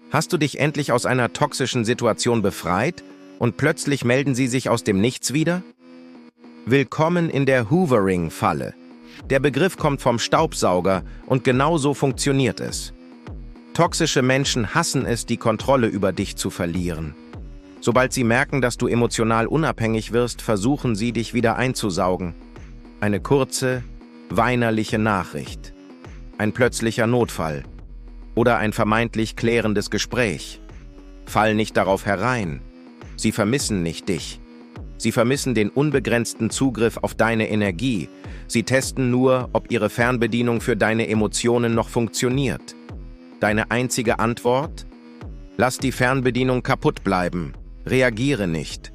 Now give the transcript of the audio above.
Hast du dich endlich aus einer toxischen Situation befreit und plötzlich melden sie sich aus dem Nichts wieder? Willkommen in der Hoovering-Falle. Der Begriff kommt vom Staubsauger und genau so funktioniert es. Toxische Menschen hassen es, die Kontrolle über dich zu verlieren. Sobald sie merken, dass du emotional unabhängig wirst, versuchen sie, dich wieder einzusaugen. Eine kurze, weinerliche Nachricht. Ein plötzlicher Notfall. Oder ein vermeintlich klärendes Gespräch. Fall nicht darauf herein. Sie vermissen nicht dich. Sie vermissen den unbegrenzten Zugriff auf deine Energie. Sie testen nur, ob ihre Fernbedienung für deine Emotionen noch funktioniert. Deine einzige Antwort? Lass die Fernbedienung kaputt bleiben. Reagiere nicht.